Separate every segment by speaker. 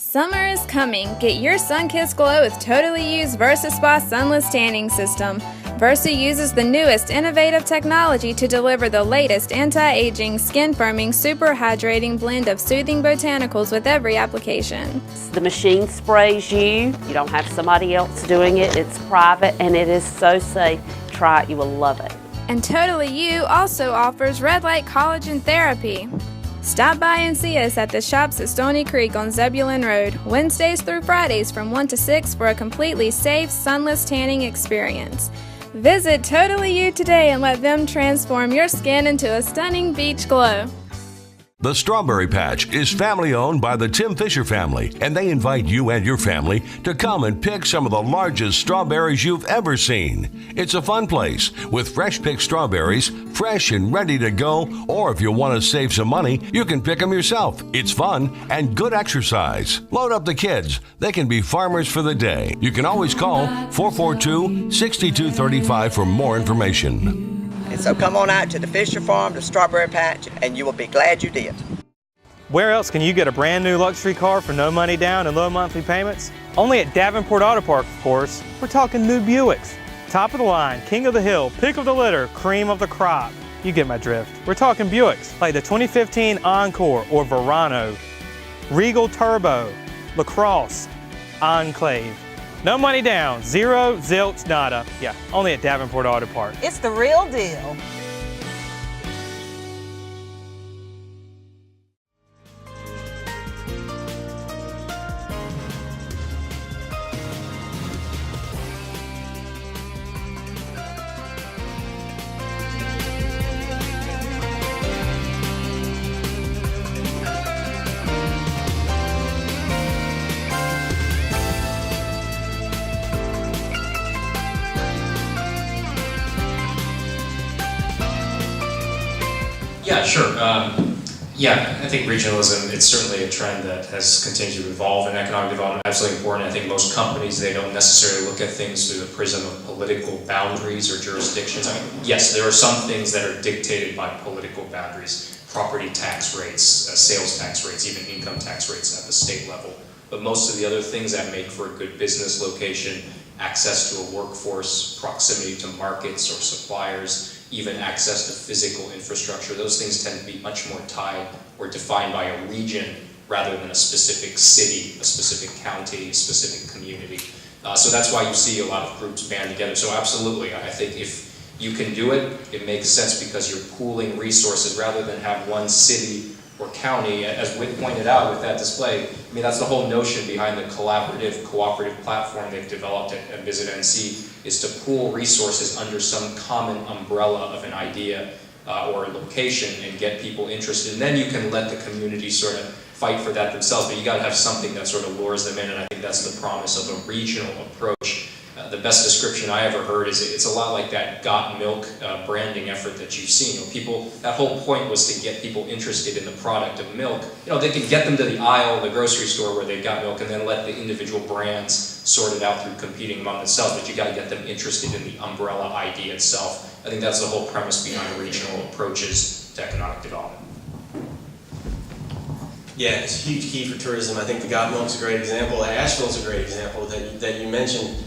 Speaker 1: Summer is coming. Get your sun-kissed glow with Totally Used Versa Spa Sunless Tanning System. Versa uses the newest innovative technology to deliver the latest anti-aging, skin-firming, super hydrating blend of soothing botanicals with every application.
Speaker 2: The machine sprays you. You don't have somebody else doing it. It's private and it is so safe. Try it. You will love it.
Speaker 1: And Totally You also offers red light collagen therapy. Stop by and see us at the shops at Stony Creek on Zebulon Road, Wednesdays through Fridays from 1 to 6 for a completely safe, sunless tanning experience. Visit Totally You today and let them transform your skin into a stunning beach glow.
Speaker 3: The Strawberry Patch is family owned by the Tim Fisher family, and they invite you and your family to come and pick some of the largest strawberries you've ever seen. It's a fun place with fresh picked strawberries, fresh and ready to go, or if you want to save some money, you can pick them yourself. It's fun and good exercise. Load up the kids. They can be farmers for the day. You can always call 442-6235 for more information.
Speaker 4: And so come on out to the Fisher Farm, the Strawberry Patch, and you will be glad you did.
Speaker 5: Where else can you get a brand new luxury car for no money down and low monthly payments? Only at Davenport Auto Park, of course. We're talking new Buicks. Top of the line, king of the hill, pick of the litter, cream of the crop. You get my drift. We're talking Buicks like the 2015 Encore or Verano, Regal Turbo, LaCrosse, Enclave. No money down, zero, zilch, nada. Yeah, only at Davenport Auto Park.
Speaker 6: It's the real deal.
Speaker 7: Yeah, sure. I think regionalism, it's certainly a trend that has continued to evolve in economic development. Absolutely important. I think most companies, they don't necessarily look at things through the prism of political boundaries or jurisdictions. I mean, yes, there are some things that are dictated by political boundaries, property tax rates, sales tax rates, even income tax rates at the state level. But most of the other things that make for a good business location, access to a workforce, proximity to markets or suppliers, even access to physical infrastructure, those things tend to be much more tied or defined by a region rather than a specific city, a specific county, a specific community. So that's why you see a lot of groups band together. So absolutely, I think if you can do it, it makes sense because you're pooling resources rather than have one city or county, as Whit pointed out with that display. I mean, that's the whole notion behind the collaborative, cooperative platform they've developed at Visit NC, is to pool resources under some common umbrella of an idea or a location and get people interested. And then you can let the community sort of fight for that themselves, but you gotta have something that sort of lures them in, and I think that's the promise of a regional approach. The best description I ever heard is it's a lot like that Got Milk branding effort that you've seen. You know, people, that whole point was to get people interested in the product of milk. You know, they can get them to the aisle of the grocery store where they've got milk and then let the individual brands sort it out through competing among themselves, but you gotta get them interested in the umbrella idea itself. I think that's the whole premise behind regional approaches to economic development.
Speaker 8: Yeah, it's a huge key for tourism. I think the Got Milk's a great example. Asheville's a great example that you mentioned.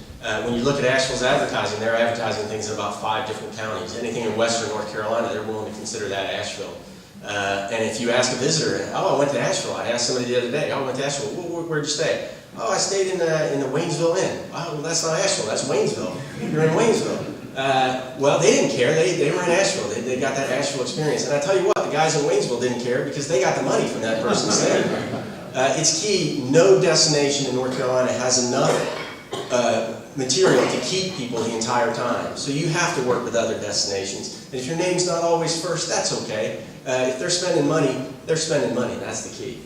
Speaker 8: When you look at Asheville's advertising, they're advertising things in about 5 different counties. Anything in western North Carolina, they're willing to consider that Asheville. And if you ask a visitor, oh, I went to Asheville. I asked somebody the other day, oh, I went to Asheville. Where'd you stay? Oh, I stayed in the Waynesville Inn. Oh, well, that's not Asheville, that's Waynesville. You're in Waynesville. Well, they didn't care. They were in Asheville. They got that Asheville experience. And I tell you what, the guys in Waynesville didn't care because they got the money from that person staying there. It's key. No destination in North Carolina has enough material to keep people the entire time. So you have to work with other destinations. And if your name's not always first, that's okay. If they're spending money, they're spending money. That's the key.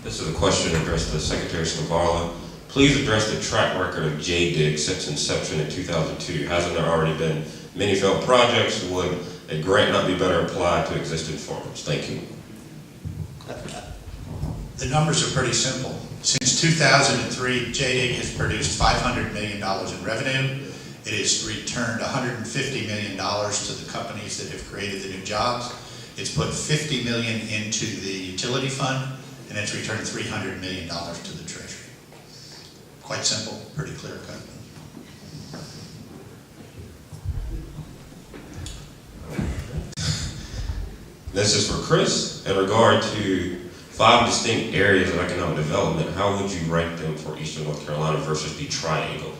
Speaker 9: This is a question addressed to Secretary Skvarla. Please address the track record of JDIG since inception in 2002. Hasn't there already been many failed projects? Would a grant not be better applied to existing farms? Thank you.
Speaker 10: The numbers are pretty simple. Since 2003, JDIG has produced $500 million in revenue. It has returned $150 million to the companies that have created the new jobs. It's put $50 million into the utility fund, and it's returned $300 million to the Treasury. Quite simple, pretty clear cut.
Speaker 9: This is for Chris. In regard to 5 distinct areas of economic development, how would you rank them for Eastern North Carolina versus the Triangle?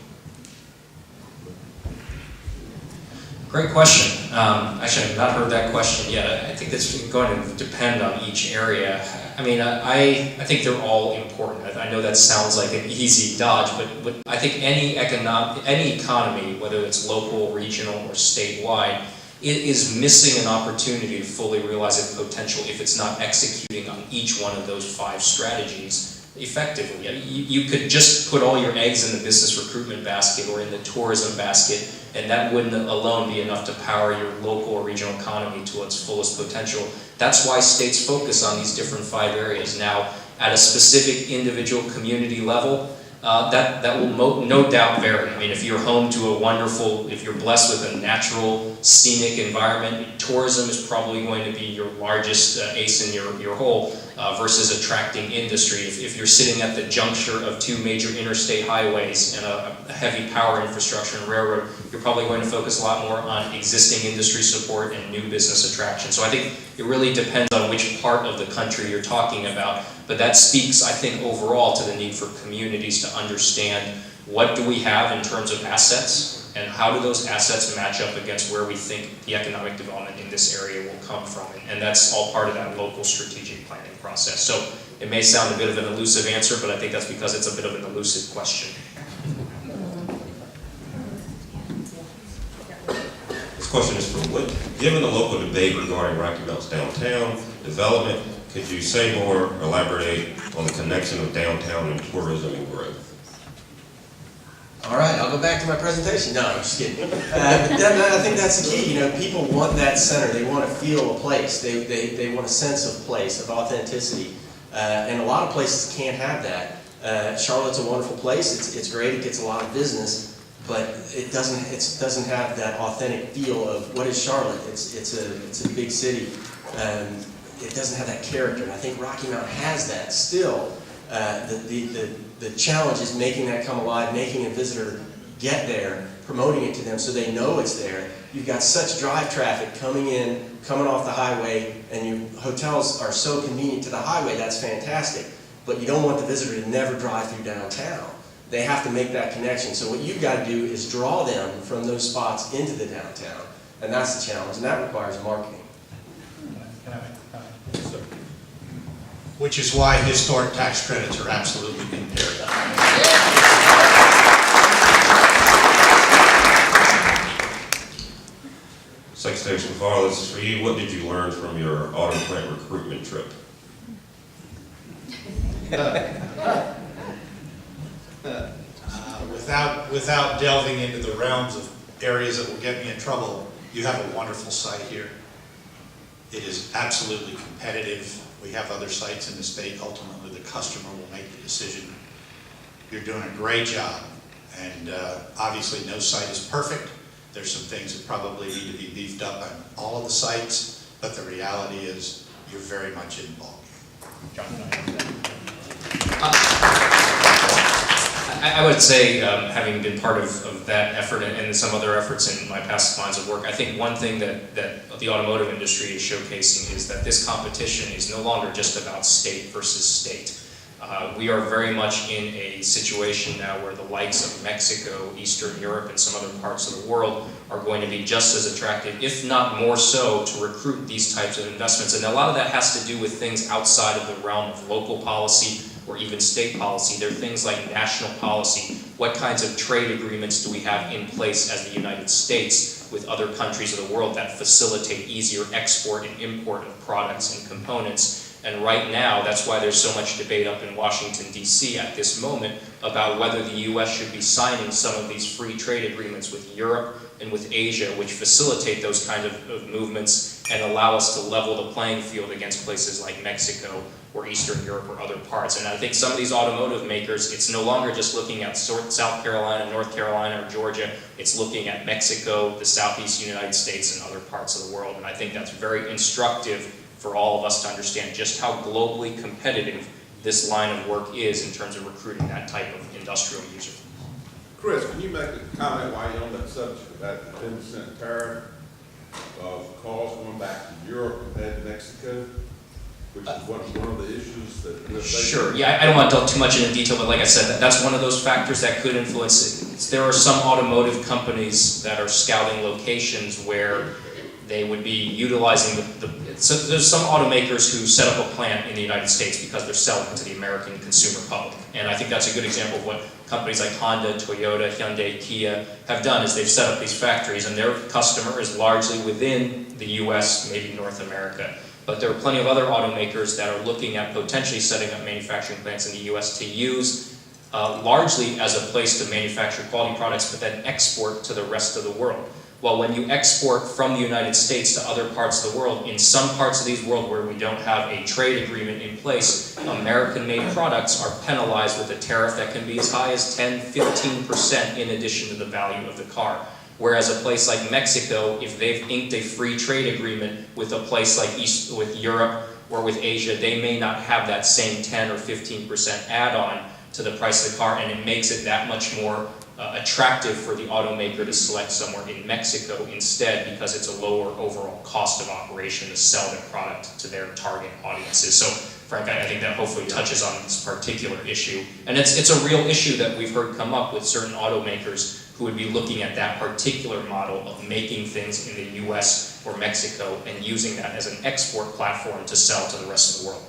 Speaker 7: Great question. Actually, I've not heard that question yet. I think that's going to depend on each area. I mean, I think they're all important. I know that sounds like an easy dodge, but I think any economy, whether it's local, regional, or statewide, it is missing an opportunity to fully realize its potential if it's not executing on each one of those 5 strategies effectively. I mean, you could just put all your eggs in the business recruitment basket or in the tourism basket, and that wouldn't alone be enough to power your local or regional economy to its fullest potential. That's why states focus on these different 5 areas. Now, at a specific individual community level, that will no doubt vary. I mean, if you're home to if you're blessed with a natural, scenic environment, tourism is probably going to be your largest ace in your hole versus attracting industry. If you're sitting at the juncture of 2 major interstate highways and a heavy power infrastructure and railroad, you're probably going to focus a lot more on existing industry support and new business attraction. So I think it really depends on which part of the country you're talking about. But that speaks, I think, overall to the need for communities to understand what do we have in terms of assets and how do those assets match up against where we think the economic development in this area will come from. And that's all part of that local strategic planning process. So it may sound a bit of an elusive answer, but I think that's because it's a bit of an elusive question.
Speaker 9: This question is for Whit. Given the local debate regarding Rocky Mount's downtown development, could you say more, elaborate on the connection of downtown and tourism and growth?
Speaker 8: All right, I'll go back to my presentation. No, I'm just kidding. I think that's the key. You know, people want that center. They want to feel a place. They want a sense of place, of authenticity. And a lot of places can't have that. Charlotte's a wonderful place. It's great. It gets a lot of business, but it doesn't have that authentic feel of what is Charlotte. It's a big city. It doesn't have that character. And I think Rocky Mount has that still. The challenge is making that come alive, making a visitor get there, promoting it to them so they know it's there. You've got such drive traffic coming in, coming off the highway, and your hotels are so convenient to the highway, that's fantastic. But you don't want the visitor to never drive through downtown. They have to make that connection. So what you've got to do is draw them from those spots into the downtown. And that's the challenge, and that requires marketing.
Speaker 10: Which is why historic tax credits are absolutely imperative.
Speaker 9: Secretary Scavarla, this is for you. What did you learn from your auto plant recruitment trip?
Speaker 10: Without delving into the realms of areas that will get me in trouble, you have a wonderful site here. It is absolutely competitive. We have other sites in the state. Ultimately, the customer will make the decision. You're doing a great job. And obviously, no site is perfect. There's some things that probably need to be beefed up on all of the sites. But the reality is, you're very much in the ballgame.
Speaker 7: I would say, having been part of that effort and some other efforts in my past lines of work, I think one thing that the automotive industry is showcasing is that this competition is no longer just about state versus state. We are very much in a situation now where the likes of Mexico, Eastern Europe, and some other parts of the world are going to be just as attractive, if not more so, to recruit these types of investments. And a lot of that has to do with things outside of the realm of local policy or even state policy. There are things like national policy. What kinds of trade agreements do we have in place as the United States with other countries of the world that facilitate easier export and import of products and components? And right now, that's why there's so much debate up in Washington, D.C. at this moment about whether the U.S. should be signing some of these free trade agreements with Europe and with Asia, which facilitate those kind of movements and allow us to level the playing field against places like Mexico or Eastern Europe or other parts. And I think some of these automotive makers, it's no longer just looking at South Carolina, North Carolina, or Georgia. It's looking at Mexico, the Southeast United States, and other parts of the world. And I think that's very instructive for all of us to understand just how globally competitive this line of work is in terms of recruiting that type of industrial user.
Speaker 6: Chris, can you make a comment while you're on that subject about the 10% tariff of cars going back to Europe compared to Mexico, which is one of the issues that we're facing?
Speaker 7: Sure. Yeah, I don't want to delve too much into detail, but like I said, that's one of those factors that could influence it. There are some automotive companies that are scouting locations where they would be utilizing so there's some automakers who set up a plant in the United States because they're selling to the American consumer public. And I think that's a good example of what companies like Honda, Toyota, Hyundai, Kia have done, is they've set up these factories and their customer is largely within the US, maybe North America. But there are plenty of other automakers that are looking at potentially setting up manufacturing plants in the US to use largely as a place to manufacture quality products, but then export to the rest of the world. Well, when you export from the United States to other parts of the world, in some parts of these world where we don't have a trade agreement in place, American-made products are penalized with a tariff that can be as high as 10–15% in addition to the value of the car. Whereas a place like Mexico, if they've inked a free trade agreement with a place like with Europe or with Asia, they may not have that same 10 or 15% add-on to the price of the car, and it makes it that much more attractive for the automaker to select somewhere in Mexico instead, because it's a lower overall cost of operation to sell their product to their target audiences. So, Frank, I think that hopefully touches on this particular issue. And it's a real issue that we've heard come up with certain automakers who would be looking at that particular model of making things in the US or Mexico and using that as an export platform to sell to the rest of the world.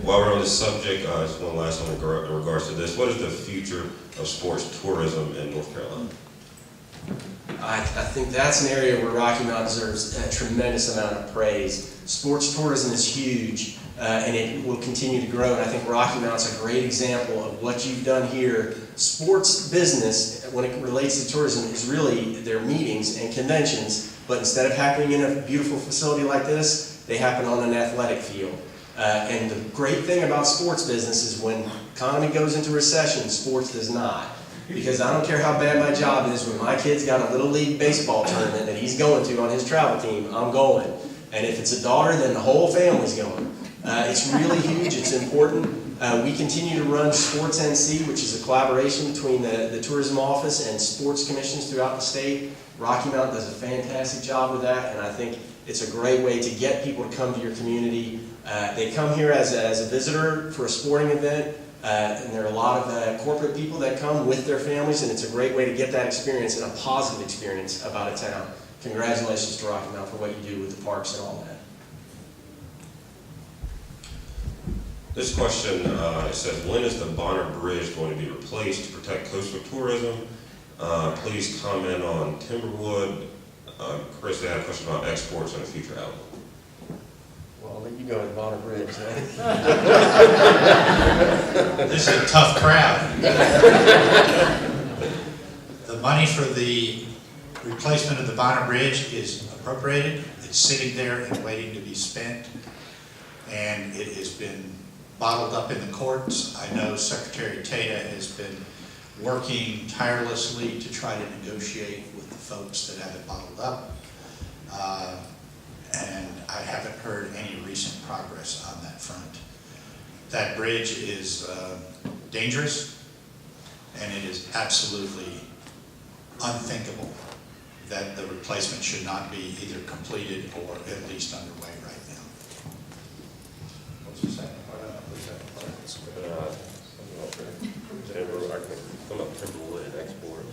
Speaker 9: While we're on this subject, just one last one in regards to this. What is the future of sports tourism in North Carolina?
Speaker 8: I think that's an area where Rocky Mount deserves a tremendous amount of praise. Sports tourism is huge, and it will continue to grow, and I think Rocky Mount's a great example of what you've done here. Sports business, when it relates to tourism, is really their meetings and conventions, but instead of happening in a beautiful facility like this, they happen on an athletic field. And the great thing about sports business is when the economy goes into recession, sports does not. Because I don't care how bad my job is, when my kid's got a little league baseball tournament that he's going to on his travel team, I'm going. And if it's a daughter, then the whole family's going. It's really huge, it's important. We continue to run Sports NC, which is a collaboration between the tourism office and sports commissions throughout the state. Rocky Mount does a fantastic job with that, and I think it's a great way to get people to come to your community. They come here as a visitor for a sporting event, and there are a lot of corporate people that come with their families, and it's a great way to get that experience and a positive experience about a town. Congratulations to Rocky Mount for what you do with the parks and all that.
Speaker 9: This question, it says, when is the Bonner Bridge going to be replaced to protect coastal tourism? Please comment on Timberwood. Chris, they had a question about exports and a future outlook.
Speaker 8: Well, I'll let you go to Bonner Bridge.
Speaker 10: This is a tough crowd. The money for the replacement of the Bonner Bridge is appropriated. It's sitting there and waiting to be spent. And it has been bottled up in the courts. I know Secretary Tata has been working tirelessly to try to negotiate with the folks that have it bottled up. And I haven't heard any recent progress on that front. That bridge is dangerous, and it is absolutely unthinkable that the replacement should not be either completed or at least underway right now. What's the second part of that?
Speaker 9: Timberwood export.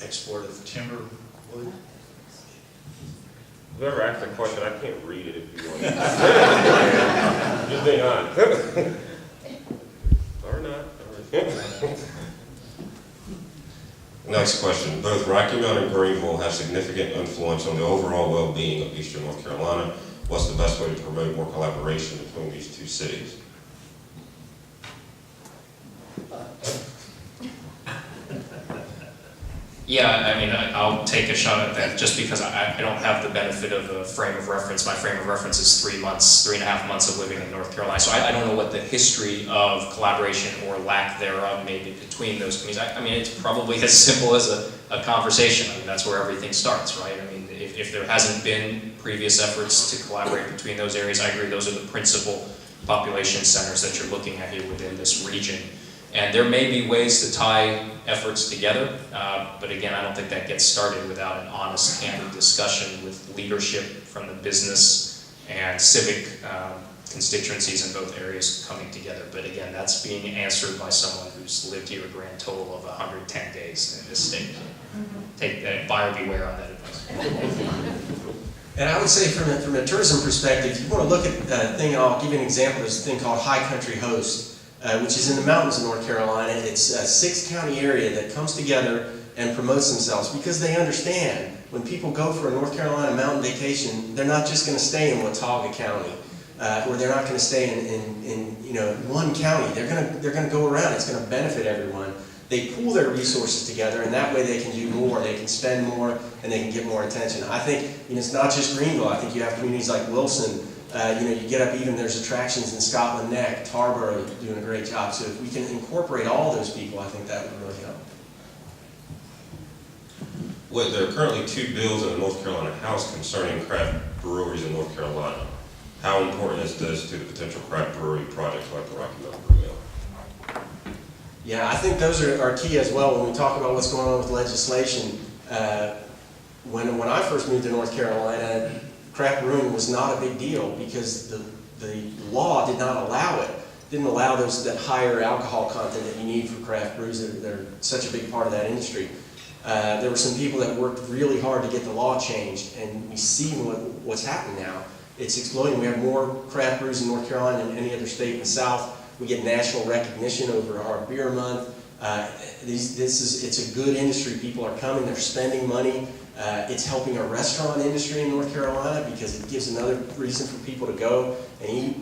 Speaker 10: Export of timber wood?
Speaker 9: Whoever asked that question, I can't read it if you want. Just being honest. Or not. Next question. Both Rocky Mount and Greenville have significant influence on the overall well-being of Eastern North Carolina. what's the best way to promote more collaboration between these two cities?
Speaker 7: Yeah, I mean, I'll take a shot at that just because I don't have the benefit of a frame of reference. My frame of reference is 3 months, 3.5 months of living in North Carolina. So I don't know what the history of collaboration or lack thereof may be between those communities. I mean, it's probably as simple as a conversation. I mean, that's where everything starts, right? I mean, if there hasn't been previous efforts to collaborate between those areas, I agree those are the principal population centers that you're looking at here within this region. And there may be ways to tie efforts together, but again, I don't think that gets started without an honest, candid discussion with leadership from the business and civic constituencies in both areas coming together. But again, that's being answered by someone who's lived here a grand total of 110 days in this state. Take that, buyer beware on that advice.
Speaker 8: And I would say from a tourism perspective, if you want to look at a thing, I'll give you an example. There's a thing called High Country Host, which is in the mountains of North Carolina. It's a 6-county area that comes together and promotes themselves because they understand when people go for a North Carolina mountain vacation, they're not just going to stay in Watauga County, or they're not going to stay in one county. They're going to go around. It's going to benefit everyone. They pool their resources together, and that way they can do more. They can spend more, and they can get more attention. I think it's not just Greenville. I think you have communities like Wilson. You get up even, there's attractions in Scotland Neck, Tarboro doing a great job. So if we can incorporate all those people, I think that would really help.
Speaker 9: Well, there are currently 2 bills in the North Carolina House concerning craft breweries in North Carolina. How important is this to the potential craft brewery projects like the Rocky Mountain Brew Mill?
Speaker 8: Yeah, I think those are key as well when we talk about what's going on with legislation. When I first moved to North Carolina, craft brewing was not a big deal because the law did not allow it. Didn't allow that higher alcohol content that you need for craft brews. They're such a big part of that industry. There were some people that worked really hard to get the law changed, and we see what's happening now. It's exploding. We have more craft brews in North Carolina than any other state in the South. We get national recognition over our beer month. It's a good industry. People are coming, they're spending money. It's helping our restaurant industry in North Carolina because it gives another reason for people to go and eat.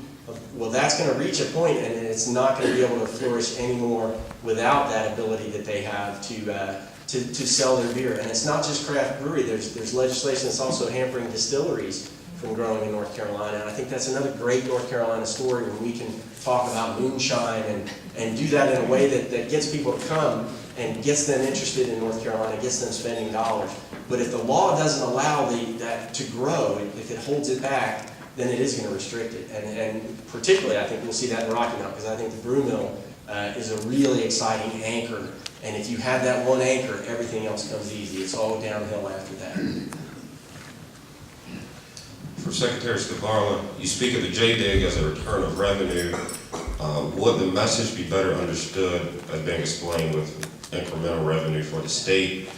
Speaker 8: Well, that's going to reach a point, and it's not going to be able to flourish anymore without that ability that they have to sell their beer. And it's not just craft brewery. There's legislation that's also hampering distilleries from growing in North Carolina. And I think that's another great North Carolina story when we can talk about moonshine and do that in a way that gets people to come and gets them interested in North Carolina, gets them spending dollars. But if the law doesn't allow that to grow, if it holds it back, then it is going to restrict it. And particularly, I think we'll see that in Rocky Mount, because I think the brew mill is a really exciting anchor. And if you have that one anchor, everything else comes easy. It's all downhill after that.
Speaker 9: For Secretary Skvarla, you speak of the JDIG as a return of revenue. Would the message be better understood as being explained with incremental revenue for the state?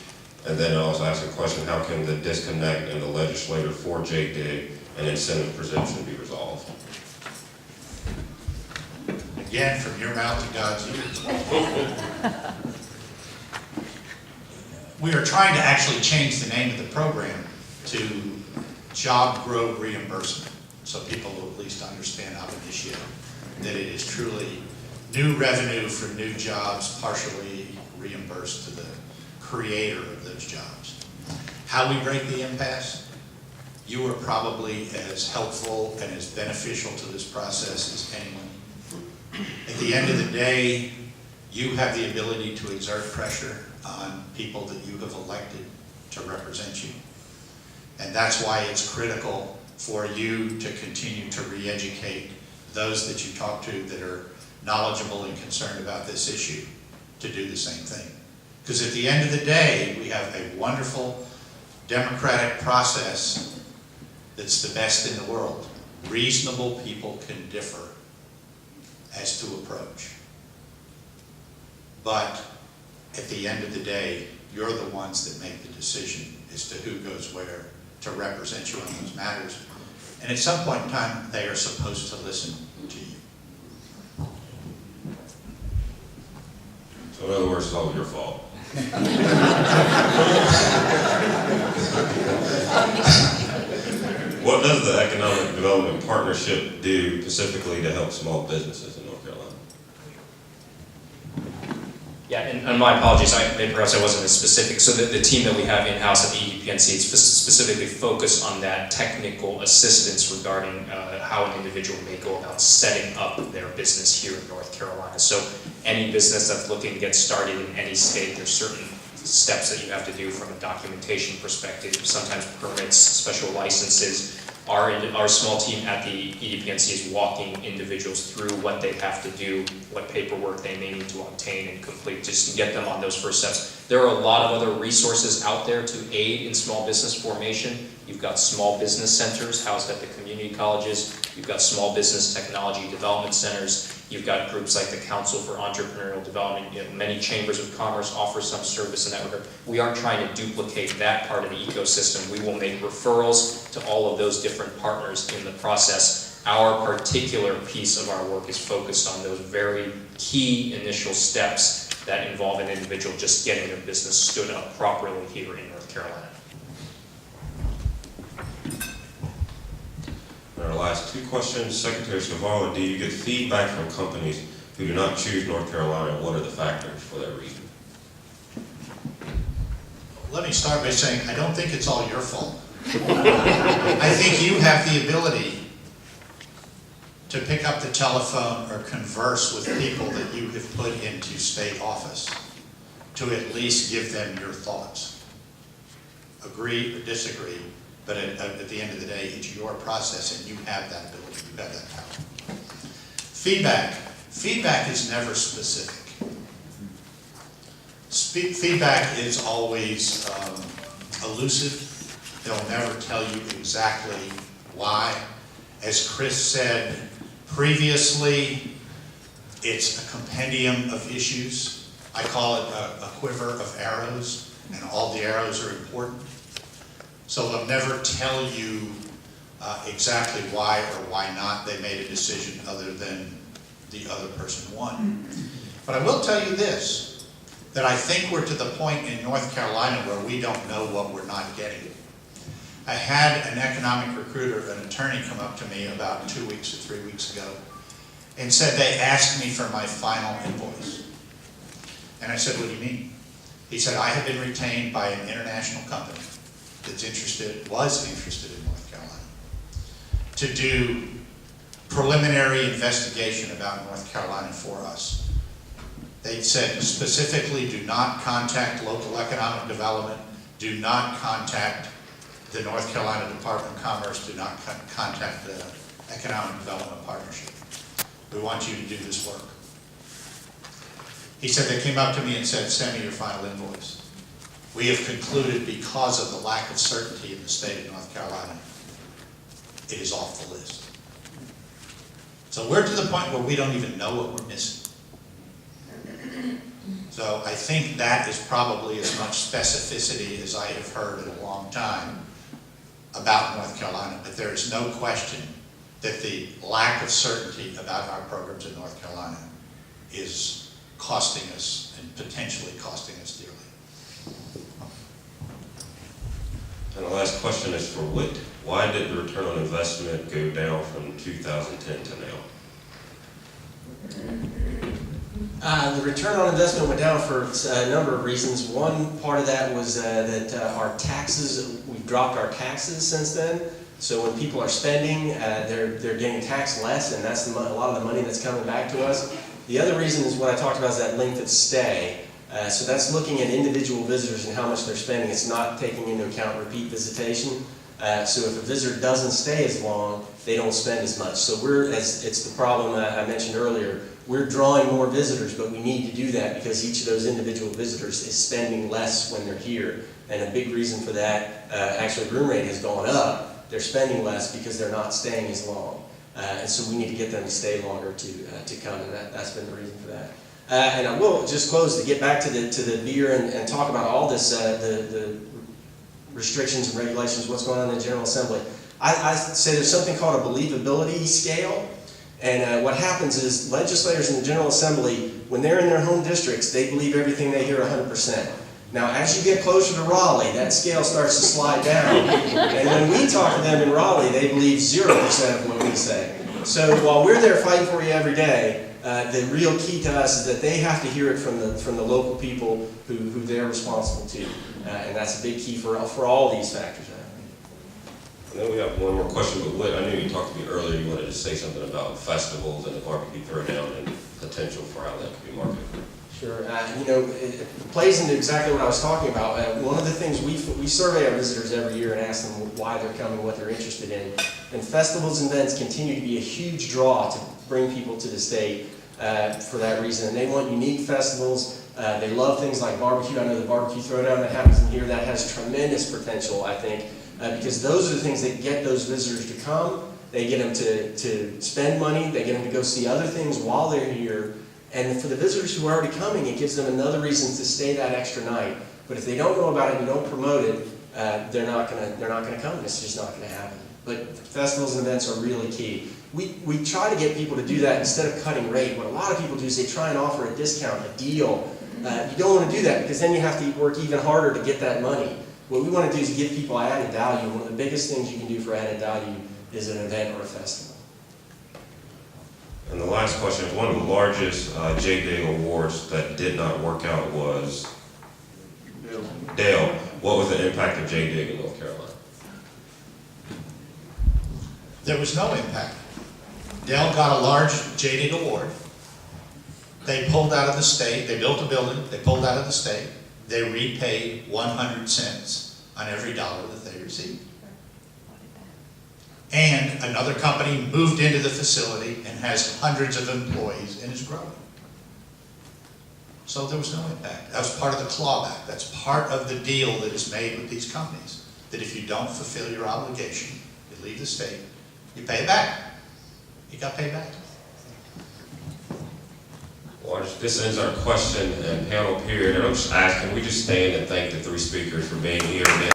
Speaker 9: And then I also ask a question, how can the disconnect in the legislature for JDIG and incentive presumption be resolved?
Speaker 10: Again, from your mouth to God's ears. We are trying to actually change the name of the program to Job Growth Reimbursement, so people will at least understand ab initio that it is truly new revenue for new jobs, partially reimbursed to the creator of those jobs. How we break the impasse? You are probably as helpful and as beneficial to this process as anyone. At the end of the day, you have the ability to exert pressure on people that you have elected to represent you. And that's why it's critical for you to continue to re-educate those that you talk to that are knowledgeable and concerned about this issue to do the same thing. Because at the end of the day, we have a wonderful democratic process that's the best in the world. Reasonable people can differ as to approach. But at the end of the day, you're the ones that make the decision as to who goes where to represent you on those matters. And at some point in time, they are supposed to listen to you.
Speaker 9: So in other words, it's all your fault. What does the Economic Development Partnership do specifically to help small businesses in North Carolina?
Speaker 7: Yeah, and my apologies, perhaps I wasn't as specific. So the team that we have in-house at the EDPNC is specifically focused on that technical assistance regarding how an individual may go about setting up their business here in North Carolina. So any business that's looking to get started in any state, there's certain steps that you have to do from a documentation perspective, sometimes permits, special licenses. Our small team at the EDPNC is walking individuals through what they have to do, what paperwork they may need to obtain and complete, just to get them on those first steps. There are a lot of other resources out there to aid in small business formation. You've got small business centers housed at the community colleges. You've got small business technology development centers. You've got groups like the Council for Entrepreneurial Development. Many chambers of commerce offer some service in that regard. We aren't trying to duplicate that part of the ecosystem. We will make referrals to all of those different partners in the process. Our particular piece of our work is focused on those very key initial steps that involve an individual just getting their business stood up properly here in North Carolina.
Speaker 9: Our last two questions. Secretary Zavala, do you get feedback from companies who do not choose North Carolina? What are the factors for that reason?
Speaker 10: Let me start by saying I don't think it's all your fault. I think you have the ability to pick up the telephone or converse with people that you have put into state office to at least give them your thoughts. Agree or disagree, but at the end of the day, it's your process and you have that ability, you have that power. Feedback is never specific. Feedback is always elusive. They'll never tell you exactly why. As Chris said previously, it's a compendium of issues. I call it a quiver of arrows, and all the arrows are important. So they'll never tell you exactly why or why not they made a decision other than the other person won. But I will tell you this, that I think we're to the point in North Carolina where we don't know what we're not getting. I had an economic recruiter, an attorney, come up to me about 2 weeks or 3 weeks ago and said they asked me for my final invoice. And I said, what do you mean? He said, I have been retained by an international company that's was interested in North Carolina to do preliminary investigation about North Carolina for us. They said specifically, do not contact local economic development, do not contact the North Carolina Department of Commerce, do not contact the Economic Development Partnership. We want you to do this work. He said they came up to me and said, send me your final invoice. We have concluded because of the lack of certainty in the state of North Carolina, it is off the list. So we're to the point where we don't even know what we're missing. So I think that is probably as much specificity as I have heard in a long time about North Carolina, but there is no question that the lack of certainty about our programs in North Carolina is costing us and potentially costing us dearly.
Speaker 9: And the last question is for Whit. Why did the return on investment go down from 2010 to now?
Speaker 8: The return on investment went down for a number of reasons. One part of that was that our taxes, we've dropped our taxes since then. So when people are spending, they're getting taxed less, and that's a lot of the money that's coming back to us. The other reason is what I talked about is that length of stay. So that's looking at individual visitors and how much they're spending. It's not taking into account repeat visitation. So if a visitor doesn't stay as long, they don't spend as much. So it's the problem I mentioned earlier. We're drawing more visitors, but we need to do that because each of those individual visitors is spending less when they're here. And a big reason for that, actually room rate has gone up. They're spending less because they're not staying as long. And so we need to get them to stay longer to come, and that's been the reason for that. And I will just close to get back to the beer and talk about all this, the restrictions and regulations, what's going on in the General Assembly. I say there's something called a believability scale. And what happens is legislators in the General Assembly, when they're in their home districts, they believe everything they hear 100%. Now, as you get closer to Raleigh, that scale starts to slide down. And when we talk to them in Raleigh, they believe 0% of what we say. So while we're there fighting for you every day, the real key to us is that they have to hear it from the local people who they're responsible to. And that's a big key for all these factors.
Speaker 9: And then we have one more question, but Whit, I knew you talked to me earlier, you wanted to say something about festivals and the barbecue throwdown and potential for how that could be marketed.
Speaker 8: Sure. It plays into exactly what I was talking about. One of the things we survey our visitors every year and ask them why they're coming, what they're interested in. And festivals and events continue to be a huge draw to bring people to the state for that reason. And they want unique festivals. They love things like barbecue. I know the barbecue throwdown that happens in here, that has tremendous potential, I think, because those are the things that get those visitors to come. They get them to spend money. They get them to go see other things while they're here. And for the visitors who are already coming, it gives them another reason to stay that extra night. But if they don't know about it and you don't promote it, they're not gonna come. It's just not gonna happen. But festivals and events are really key. We try to get people to do that instead of cutting rate. What a lot of people do is they try and offer a discount, a deal. You don't want to do that because then you have to work even harder to get that money. What we want to do is give people added value. One of the biggest things you can do for added value is an event or a festival.
Speaker 9: And the last question is, one of the largest J-Dig awards that did not work out was Dale. What was the impact of J-Dig in North Carolina?
Speaker 10: There was no impact. Dell got a large J-Dig award. They pulled out of the state. They built a building. They pulled out of the state. They repaid 100 cents on every dollar that they received. And another company moved into the facility and has hundreds of employees and is growing. So there was no impact. That was part of the clawback. That's part of the deal that is made with these companies, that if you don't fulfill your obligation, you leave the state, you pay it back. You got paid back.
Speaker 9: Well, this ends our question and panel period. And I'm just asking, we just stand and thank the three speakers for being here today.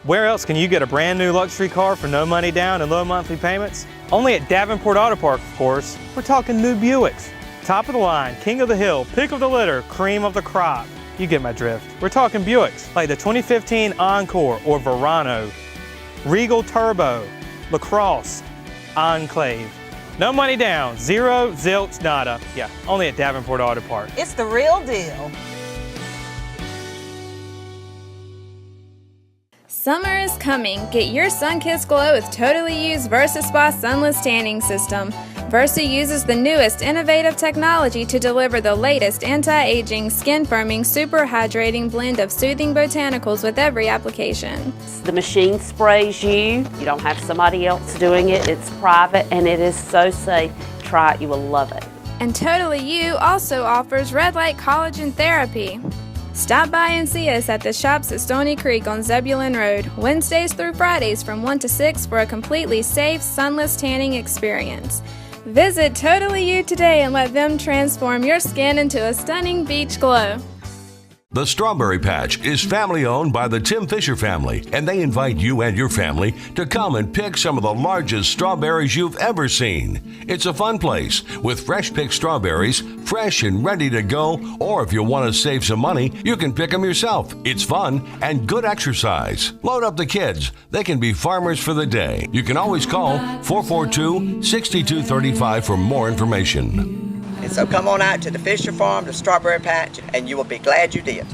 Speaker 5: Where else can you get a brand new luxury car for no money down and low monthly payments? Only at Davenport Auto Park, of course. We're talking new Buicks. Top of the line, king of the hill, pick of the litter, cream of the crop. You get my drift. We're talking Buicks like the 2015 Encore or Verano, Regal Turbo, LaCrosse, Enclave. No money down, zero, zilch, nada. Yeah, only at Davenport Auto Park.
Speaker 11: It's the real deal.
Speaker 1: Summer is coming. Get your sun-kissed glow with totally used Versa Spa Sunless Tanning System. Versa uses the newest innovative technology to deliver the latest anti-aging, skin-firming, super hydrating blend of soothing botanicals with every application.
Speaker 2: The machine sprays you. You don't have somebody else doing it. It's private and it is so safe. Try it. You will love it.
Speaker 1: And Totally You also offers red light collagen therapy. Stop by and see us at the shops at Stony Creek on Zebulon Road, Wednesdays through Fridays from 1 to 6 for a completely safe, sunless tanning experience. Visit Totally You today and let them transform your skin into a stunning beach glow.
Speaker 3: The Strawberry Patch is family owned by the Tim Fisher family, and they invite you and your family to come and pick some of the largest strawberries you've ever seen. It's a fun place with fresh picked strawberries, fresh and ready to go, or if you want to save some money, you can pick them yourself. It's fun and good exercise. Load up the kids. They can be farmers for the day. You can always call 442-6235 for more information.
Speaker 4: And so come on out to the Fisher Farm, the Strawberry Patch, and you will be glad you did.